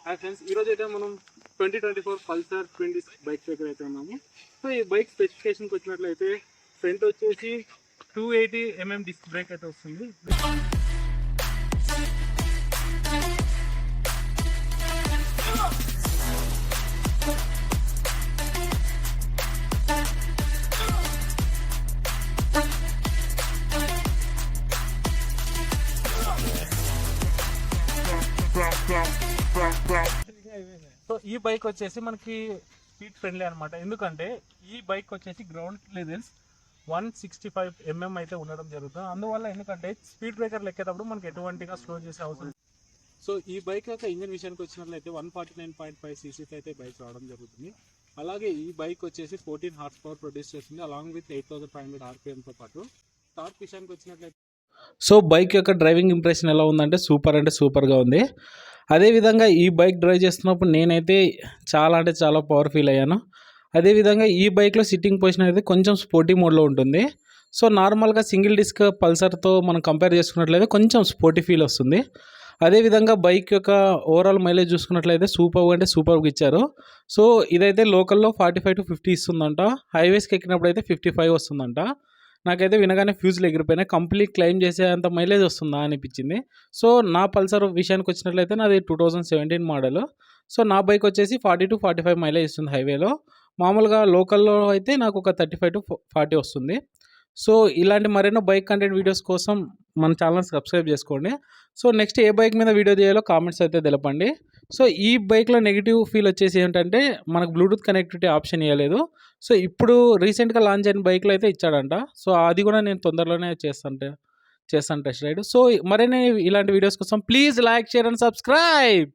Hi friends, ఈరోజు అయితే మనం 2024 పల్సర్ ట్విన్ డిస్క్ బైక్ దగ్గర అయితే ఉన్నాము. సో ఈ బైక్ స్పెసిఫికేషన్కి వచ్చినట్లయితే ఫ్రంట్ వచ్చేసి 280mm డిస్క్ బ్రేక్ అయితే వస్తుంది. సో ఈ బైక్ వచ్చేసి మనకి స్పీడ్ ఫ్రెండ్లీ అనమాట. ఎందుకంటే ఈ బైక్ వచ్చేసి గ్రౌండ్ క్లియరెన్స్ 165mm అయితే ఉండడం జరుగుతుంది. అందువల్ల ఎందుకంటే స్పీడ్ బ్రేకర్ ఎక్కేటప్పుడు మనకి ఎటువంటిగా స్లో చేసే అవసరం. సో ఈ బైక్ యొక్క ఇంజన్ విషయానికి వచ్చినట్లయితే 149.5 cc అయితే బైక్ రావడం జరుగుతుంది. అలాగే ఈ బైక్ వచ్చేసి 14 హార్స్ పవర్ ప్రొడ్యూస్ చేస్తుంది, అలాంగ్ విత్ 8500 RPMతో పాటు. టార్క్ విషయానికి వచ్చినట్లయితే సో బైక్ యొక్క డ్రైవింగ్ ఇంప్రెషన్ ఎలా ఉందంటే సూపర్గా ఉంది. అదేవిధంగా ఈ బైక్ డ్రైవ్ చేస్తున్నప్పుడు నేనైతే చాలా పవర్ ఫీల్ అయ్యాను. అదేవిధంగా ఈ బైక్లో సిట్టింగ్ పొజిషన్ అనేది కొంచెం స్పోర్టీ మోడ్లో ఉంటుంది. సో నార్మల్గా సింగిల్ డిస్క్ పల్సర్తో మనం కంపేర్ చేసుకున్నట్లయితే కొంచెం స్పోర్టీ ఫీల్ వస్తుంది. అదేవిధంగా బైక్ యొక్క ఓవరాల్ మైలేజ్ చూసుకున్నట్లయితే సూపర్గా ఇచ్చారు. సో ఇదైతే లోకల్లో 45 to 50 ఇస్తుందంట, హైవేస్కి ఎక్కినప్పుడు అయితే 55 వస్తుందంట. నాకైతే వినగానే ఫ్యూజులు ఎగిరిపోయినాయి. కంప్లీట్ క్లైమ్ చేసే అంత మైలేజ్ వస్తుందా అనిపించింది. సో నా పల్సర్ విషయానికి వచ్చినట్లయితే నాది 2017 మోడల్. సో నా బైక్ వచ్చేసి 40 to 45 మైలేజ్ ఇస్తుంది హైవేలో. మామూలుగా లోకల్లో అయితే నాకు ఒక 35 to 40 వస్తుంది. సో ఇలాంటి మరెన్నో బైక్ కంటెంట్ వీడియోస్ కోసం మన ఛానల్ సబ్స్క్రైబ్ చేసుకోండి. సో నెక్స్ట్ ఏ బైక్ మీద వీడియో చేయాలో కామెంట్స్ అయితే తెలపండి. సో ఈ బైక్లో నెగిటివ్ ఫీల్ వచ్చేసి ఏంటంటే మనకు బ్లూటూత్ కనెక్టివిటీ ఆప్షన్ ఇవ్వలేదు. సో ఇప్పుడు రీసెంట్గా లాంచ్ అయిన బైక్లో అయితే ఇచ్చాడంట. సో అది కూడా నేను తొందరలోనే చేస్తాను టెస్ట్ రైడ్. సో మరిన్ని ఇలాంటి వీడియోస్ కోసం please like, share and subscribe.